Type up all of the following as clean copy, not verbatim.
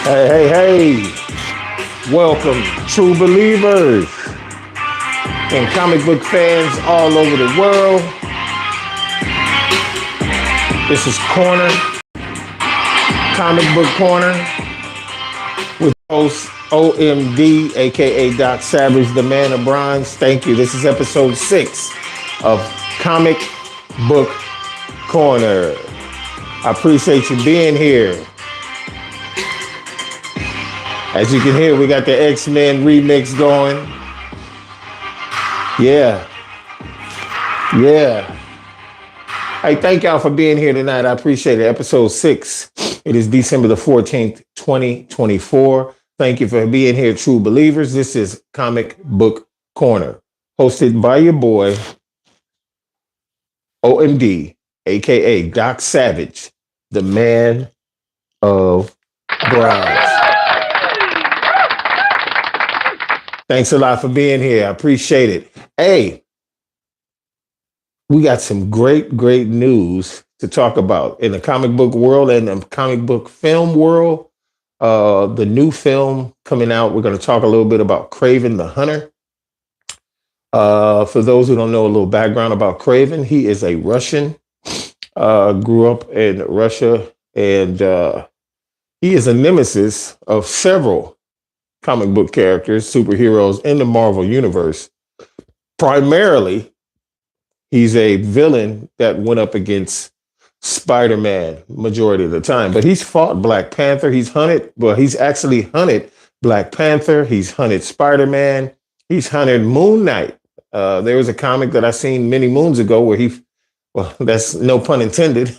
Hey, hey, hey. Welcome, true believers and comic book fans all over the world. This is Corner, Comic Book Corner, with host OMD, aka Doc Savage, the man of bronze. Thank you. This is episode 6 of Comic Book Corner. I appreciate you being here. As you can hear, we got the X-Men remix going. Yeah. Yeah. Hey, thank y'all for being here tonight. I appreciate it. Episode 6. It is December the 14th, 2024. Thank you for being here, true believers. This is Comic Book Corner, hosted by your boy, OMD, aka Doc Savage, the man of bronze. Thanks a lot for being here. I appreciate it. Hey, we got some great news to talk about in the comic book world and the comic book film world. The new film coming out, we're going to talk a little bit about Kraven the Hunter. For those who don't know a little background about Kraven, he is a Russian, grew up in Russia, and he is a nemesis of several comic book characters, superheroes in the Marvel universe. Primarily, he's a villain that went up against Spider-Man majority of the time, but he's fought Black Panther. He's actually hunted Black Panther. He's hunted Spider-Man. He's hunted Moon Knight. There was a comic that I seen many moons ago where that's no pun intended,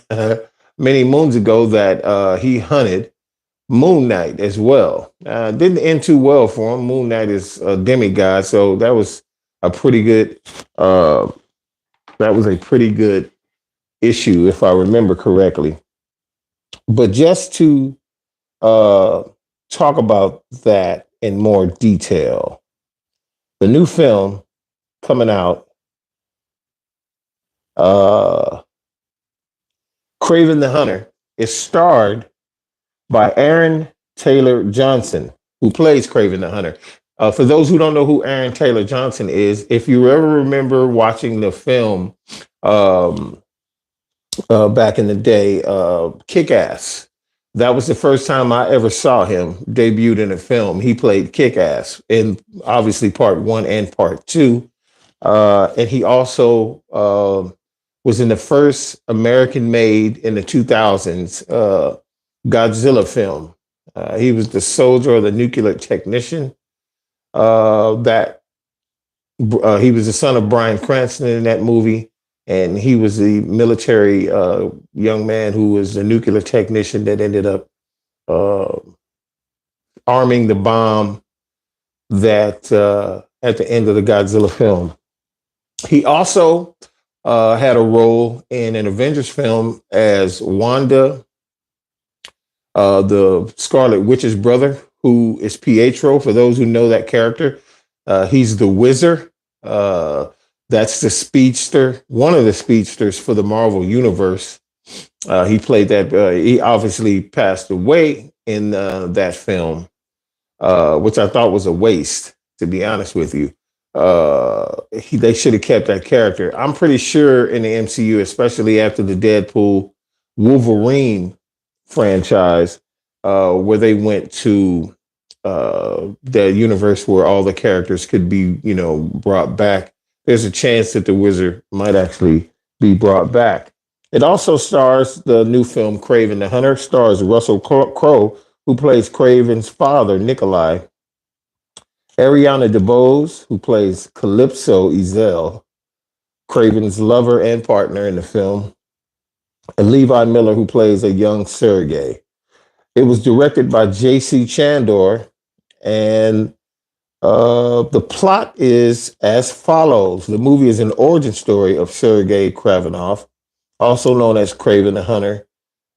many moons ago that he hunted Moon Knight as well. Didn't end too well for him. Moon Knight is a demigod, so that was a pretty good issue, if I remember correctly. But just to talk about that in more detail, the new film coming out, Kraven the Hunter, is starred by Aaron Taylor Johnson, who plays Kraven the Hunter. For those who don't know who Aaron Taylor Johnson is, if you ever remember watching the film back in the day, Kick-Ass, that was the first time I ever saw him debuted in a film. He played Kick-Ass in obviously part 1 and part 2. And he also was in the first American-made in the 2000s Godzilla film. He was the soldier or the nuclear technician. He was the son of Bryan Cranston in that movie, and he was the military young man who was the nuclear technician that ended up arming the bomb that at the end of the Godzilla film. He also had a role in an Avengers film as Wanda, the Scarlet Witch's brother, who is Pietro. For those who know that character, he's the Wizard. That's the speedster, one of the speedsters for the Marvel Universe. He played that. He obviously passed away in that film, which I thought was a waste, to be honest with you. They should have kept that character. I'm pretty sure in the MCU, especially after the Deadpool Wolverine franchise, where they went to the universe where all the characters could be, brought back. There's a chance that the Wizard might actually be brought back. It also stars the new film Kraven the Hunter, stars Russell Crowe, who plays Kraven's father, Nikolai. Ariana DeBose, who plays Calypso Ezel, Kraven's lover and partner in the film, and Levi Miller, who plays a young Sergei. It was directed by J.C. Chandor, and the plot is as follows. The movie is an origin story of Sergei Kravenov, also known as Kraven the Hunter.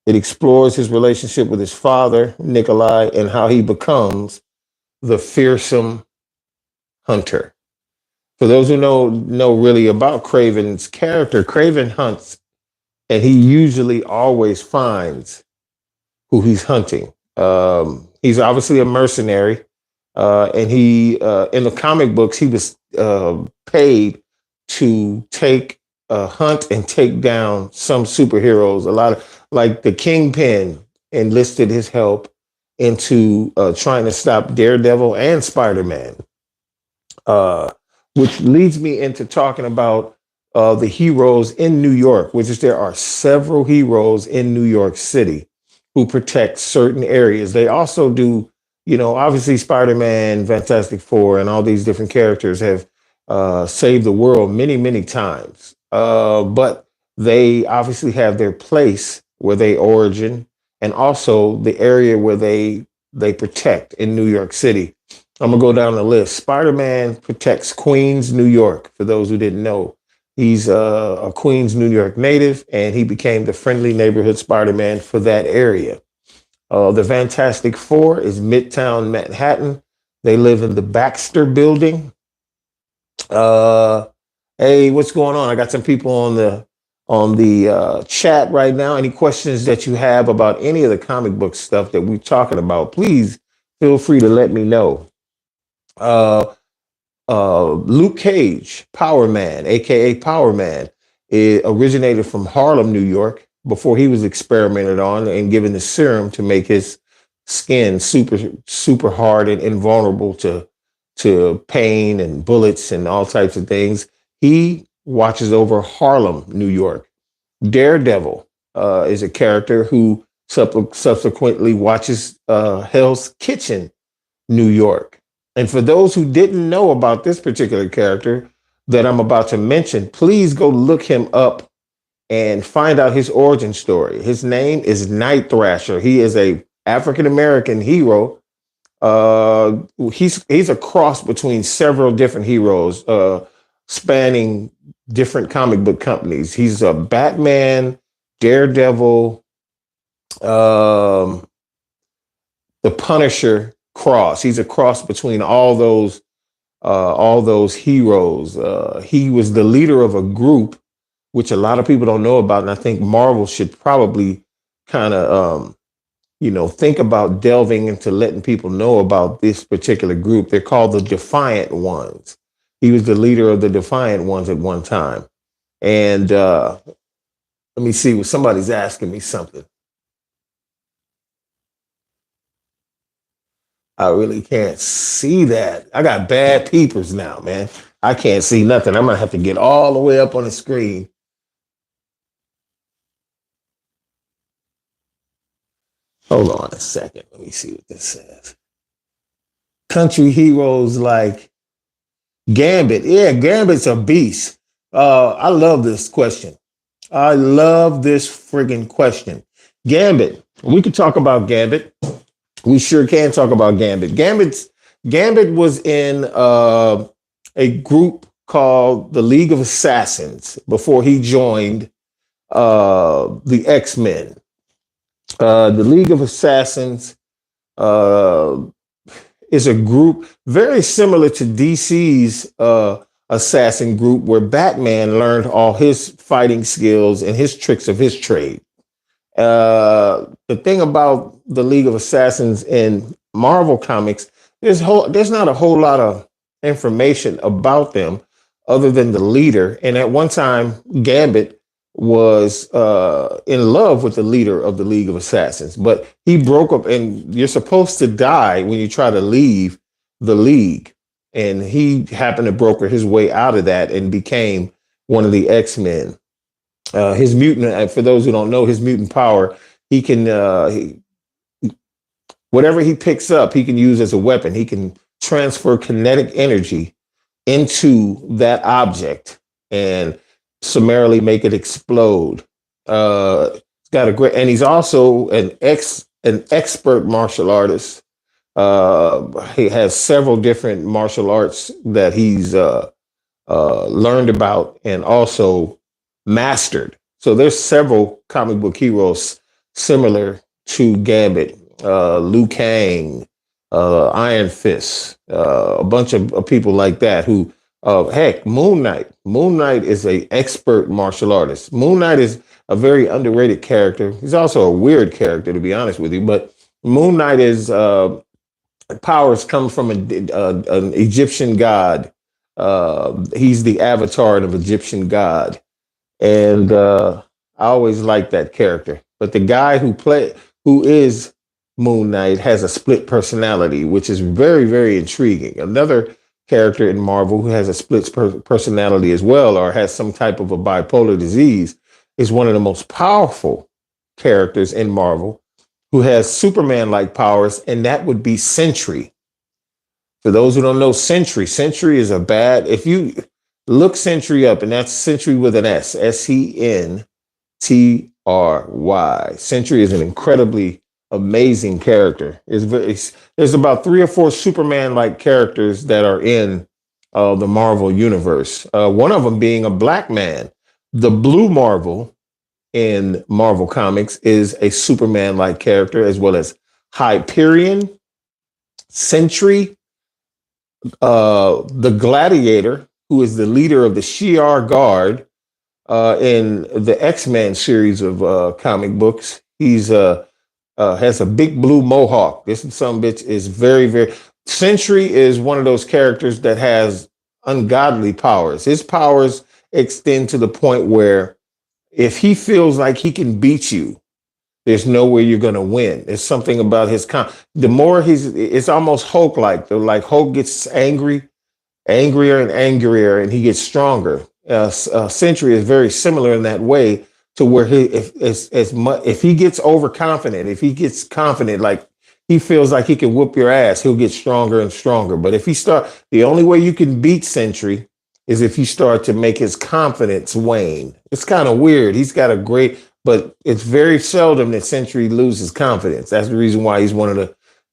It explores his relationship with his father, Nikolai, and how he becomes the fearsome hunter. For those who know really about Kraven's character, Kraven hunts, and he usually always finds who he's hunting. He's obviously a mercenary, and he in the comic books he was paid to take hunt and take down some superheroes. A lot of like the Kingpin enlisted his help into trying to stop Daredevil and Spider Man, uh, which leads me into talking about the heroes in New York, which is there are several heroes in New York City who protect certain areas. They also do, obviously Spider Man, Fantastic Four, and all these different characters have saved the world many, many times. But they obviously have their place where they origin and also the area where they protect in New York City. I'm gonna go down the list. Spider-Man protects Queens, New York. For those who didn't know, he's a Queens, New York native, and he became the friendly neighborhood Spider-Man for that area. The Fantastic Four is Midtown Manhattan. They live in the Baxter Building. Uh, hey, what's going on? I got some people on the chat right now. Any questions that you have about any of the comic book stuff that we're talking about? Please feel free to let me know. Uh, Luke Cage, Power Man, aka Power Man, it originated from Harlem, New York, before he was experimented on and given the serum to make his skin super hard and invulnerable to pain and bullets and all types of things. He watches over Harlem, New York. Daredevil is a character who subsequently watches Hell's Kitchen, New York. And for those who didn't know about this particular character that I'm about to mention, please go look him up and find out his origin story. His name is Night Thrasher. He is a African American hero. He's a cross between several different heroes, spanning different comic book companies. He's a Batman, Daredevil, um, the Punisher cross. He's a cross between all those heroes. He was the leader of a group, which a lot of people don't know about, and I think Marvel should probably kind of think about delving into letting people know about this particular group. They're called the Defiant Ones. He was the leader of the Defiant Ones at one time. And let me see, somebody's asking me something. I really can't see that. I got bad peepers now, man. I can't see nothing. I'm gonna have to get all the way up on the screen. Hold on a second. Let me see what this says. Country heroes like Gambit. Yeah, Gambit's a beast. I love this question. I love this friggin' question. Gambit. We could talk about Gambit. We sure can talk about Gambit. Gambit was in a group called the League of Assassins before he joined the X-Men. The League of Assassins uh, is a group very similar to DC's assassin group, where Batman learned all his fighting skills and his tricks of his trade. The thing about the League of Assassins in Marvel Comics, there's not a whole lot of information about them other than the leader. And at one time, Gambit was in love with the leader of the League of Assassins, but he broke up. And you're supposed to die when you try to leave the League. And he happened to broker his way out of that and became one of the X-Men. His mutant, for those who don't know, his mutant power, he can, whatever he picks up, he can use as a weapon. He can transfer kinetic energy into that object and summarily make it explode. He's got a great, and he's also an expert martial artist. He has several different martial arts that he's learned about and also mastered. So there's several comic book heroes similar to Gambit, Liu Kang, Iron Fist, a bunch of people like that who, heck, Moon Knight. Moon Knight is an expert martial artist. Moon Knight is a very underrated character. He's also a weird character, to be honest with you, but Moon Knight is powers come from an Egyptian god. He's the avatar of an Egyptian god, and I always liked that character. But the guy who is Moon Knight has a split personality, which is very very intriguing. Another character in Marvel who has a split personality as well, or has some type of a bipolar disease, is one of the most powerful characters in Marvel who has Superman like powers, and that would be Sentry. For those who don't know, Sentry is a bad. If you look Sentry up, and that's Sentry with an S, Sentry. Sentry is an incredibly amazing character. There's about three or four Superman like characters that are in the Marvel universe. One of them being a black man. The Blue Marvel in Marvel Comics is a Superman like character, as well as Hyperion, Sentry, the Gladiator, who is the leader of the Shi'ar Guard in the X-Men series of comic books. He's has a big blue mohawk. This some bitch is very, very. Sentry is one of those characters that has ungodly powers. His powers extend to the point where if he feels like he can beat you, there's no way you're going to win. It's something about the more it's almost Hulk like. Like Hulk gets angrier and angrier, and he gets stronger. Sentry is very similar in that way, to where if he gets overconfident, if he gets confident, like he feels like he can whoop your ass, he'll get stronger and stronger. But if the only way you can beat Sentry is if you start to make his confidence wane. It's kind of weird. He's got a great, but it's very seldom that Sentry loses confidence. That's the reason why he's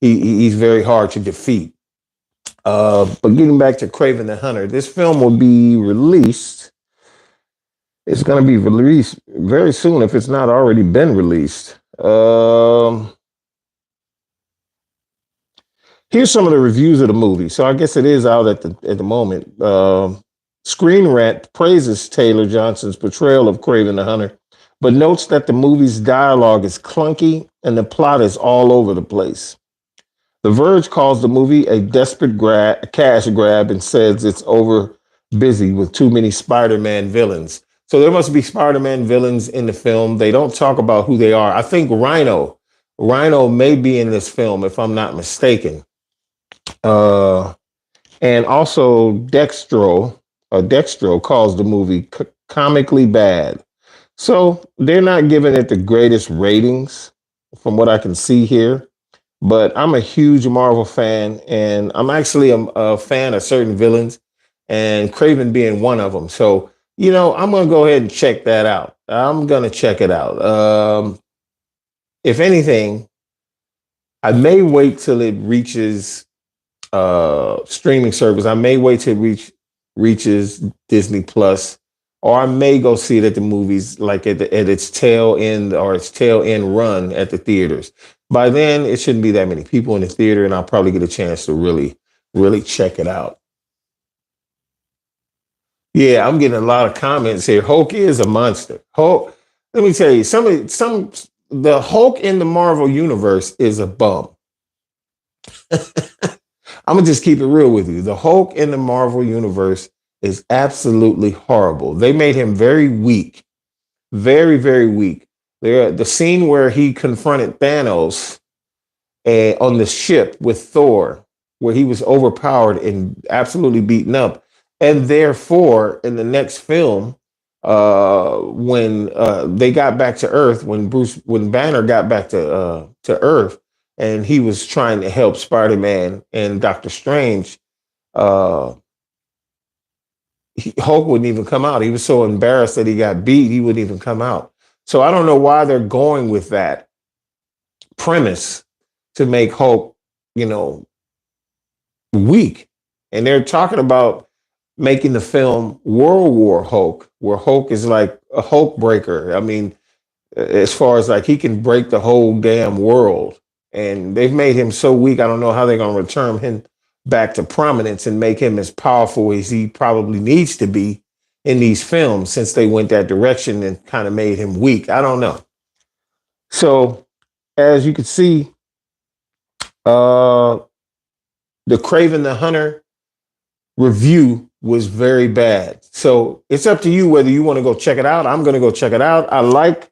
he's very hard to defeat. But getting back to Kraven the Hunter, this film will be released. It's going to be released very soon if it's not already been released. Here's some of the reviews of the movie. So I guess it is out at the moment. Screen Rant praises Taylor Johnson's portrayal of Kraven the Hunter, but notes that the movie's dialogue is clunky and the plot is all over the place. The Verge calls the movie a desperate cash grab and says it's over busy with too many Spider-Man villains. So there must be Spider-Man villains in the film. They don't talk about who they are. I think Rhino may be in this film, if I'm not mistaken. And also Dextro calls the movie comically bad. So they're not giving it the greatest ratings from what I can see here. But I'm a huge Marvel fan, and I'm actually a fan of certain villains, and Kraven being one of them. So, I'm going to go ahead and check that out. I'm going to check it out. If anything, I may wait till it reaches streaming service. I may wait till it reaches Disney Plus, or I may go see it at the movies, like at its tail end or its tail end run at the theaters. By then, it shouldn't be that many people in the theater, and I'll probably get a chance to really, really check it out. Yeah, I'm getting a lot of comments here. Hulk is a monster. Hulk. Let me tell you, the Hulk in the Marvel universe is a bum. I'm gonna just keep it real with you. The Hulk in the Marvel universe is absolutely horrible. They made him very weak, very, very weak. The scene where he confronted Thanos on the ship with Thor, where he was overpowered and absolutely beaten up. And therefore, in the next film, when they got back to Earth, when Banner got back to Earth, and he was trying to help Spider-Man and Doctor Strange, Hulk wouldn't even come out. He was so embarrassed that he got beat, he wouldn't even come out. So I don't know why they're going with that premise to make Hulk, weak. And they're talking about making the film World War Hulk, where Hulk is like a Hulk breaker. I mean, as far as like he can break the whole damn world. And they've made him so weak, I don't know how they're going to return him back to prominence and make him as powerful as he probably needs to be in these films, since they went that direction and kind of made him weak. I don't know. So as you can see, Uh, the Craven the Hunter review was very bad. So it's up to you whether you want to go check it out. I'm going to go check it out. I like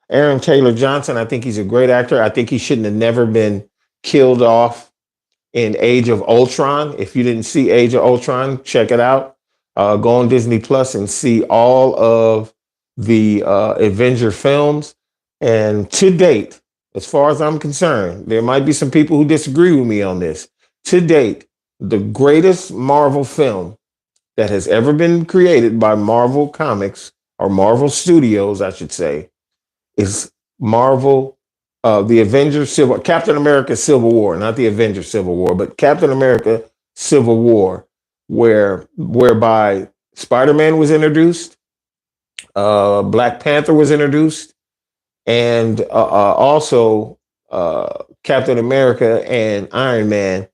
Aaron Taylor Johnson. I think he's a great actor. I think he shouldn't have never been killed off in Age of Ultron. If you didn't see Age of Ultron, check it out. Go on Disney Plus and see all of the Avenger films. And to date, as far as I'm concerned, there might be some people who disagree with me on this. To date, the greatest Marvel film that has ever been created by Marvel Comics or Marvel Studios, I should say, is Marvel, the Avengers Captain America Civil War, not the Avengers Civil War, but Captain America Civil War, whereby Spider-Man was introduced, Black Panther was introduced, and also Captain America and Iron Man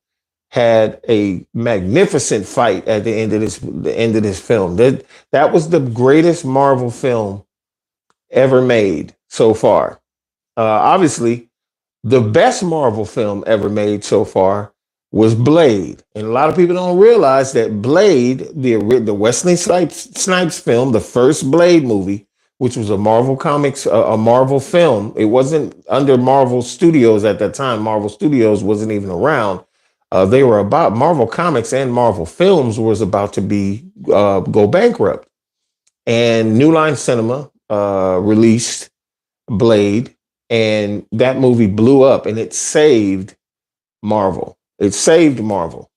had a magnificent fight at the end of this film. That was the greatest Marvel film ever made so far. Obviously, the best Marvel film ever made so far was Blade, and a lot of people don't realize that Blade, the Wesley Snipes film, the first Blade movie, which was a Marvel Comics, a Marvel film. It wasn't under Marvel Studios at that time. Marvel Studios wasn't even around. They were about Marvel Comics and Marvel Films was about to be go bankrupt, and New Line Cinema released Blade, and that movie blew up, and it saved Marvel. It saved Marvel.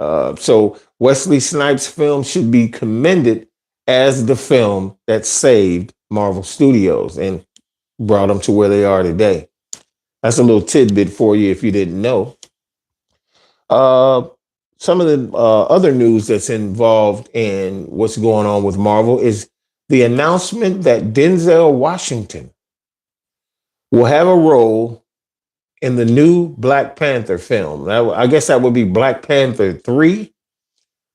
So Wesley Snipes' film should be commended as the film that saved Marvel Studios and brought them to where they are today. That's a little tidbit for you if you didn't know. Uh, some of the other news that's involved in what's going on with Marvel is the announcement that Denzel Washington will have a role in the new Black Panther film. I guess that would be Black Panther 3.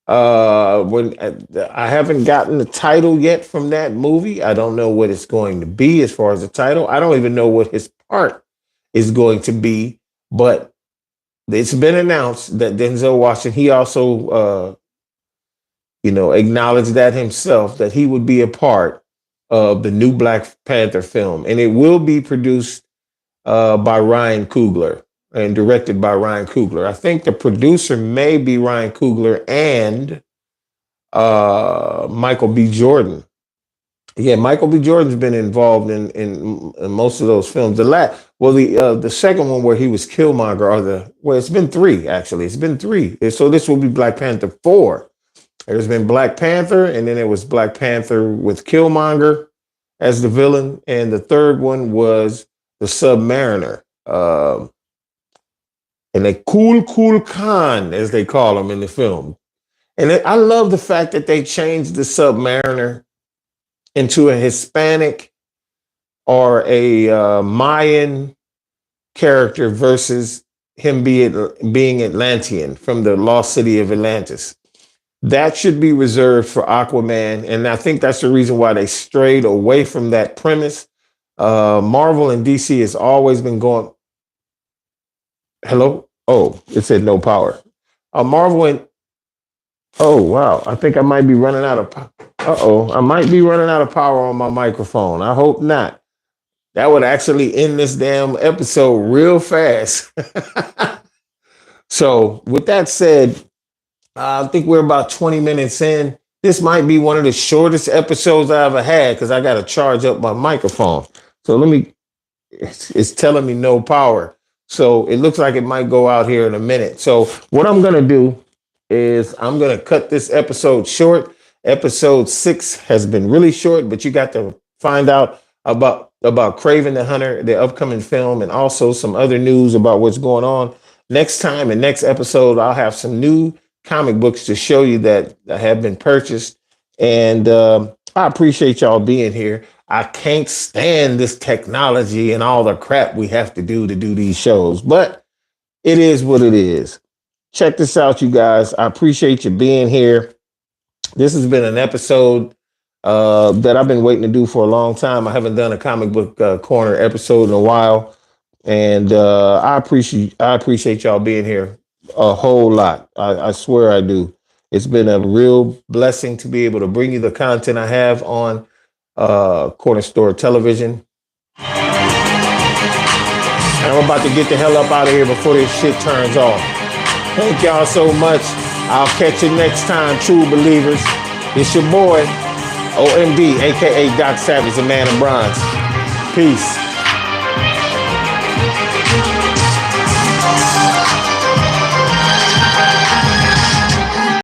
When I haven't gotten the title yet from that movie. I don't know what it's going to be as far as the title. I don't even know what his part is going to be, but it's been announced that Denzel Washington, he also acknowledged that himself, that he would be a part of the new Black Panther film. And it will be produced by Ryan Coogler and directed by Ryan Coogler. I think the producer may be Ryan Coogler and Michael B. Jordan. Yeah, Michael B. Jordan's been involved in most of those films. The second one where he was Killmonger, it's been three actually. It's been three. So this will be Black Panther 4. There's been Black Panther, and then it was Black Panther with Killmonger as the villain, and the third one was the Submariner, and a Cool Khan, as they call him in the film. And I love the fact that they changed the Submariner into a Hispanic or a Mayan character versus him being Atlantean from the lost city of Atlantis. That should be reserved for Aquaman, and I think that's the reason why they strayed away from that premise. Marvel and DC has always been going. Hello? Oh, it said no power. Marvel and oh wow, I think I might be running out of. I might be running out of power on my microphone. I hope not. That would actually end this damn episode real fast. So, with that said, I think we're about 20 minutes in. This might be one of the shortest episodes I ever had because I got to charge up my microphone. So it's telling me no power. So it looks like it might go out here in a minute. So what I'm going to do is I'm going to cut this episode short. Episode 6 has been really short, but you got to find out about Craven the Hunter, the upcoming film, and also some other news about what's going on. Next time and next episode, I'll have some new comic books to show you that have been purchased. And I appreciate y'all being here. I can't stand this technology and all the crap we have to do these shows, but it is what it is. Check this out, you guys. I appreciate you being here. This has been an episode that I've been waiting to do for a long time. I haven't done a comic book corner episode in a while. And I appreciate y'all being here a whole lot. I swear I do. It's been a real blessing to be able to bring you the content I have on Corner Store Television. And I'm about to get the hell up out of here before this shit turns off. Thank y'all so much. I'll catch you next time, true believers. It's your boy, OMD, aka Doc Savage, the man of bronze. Peace.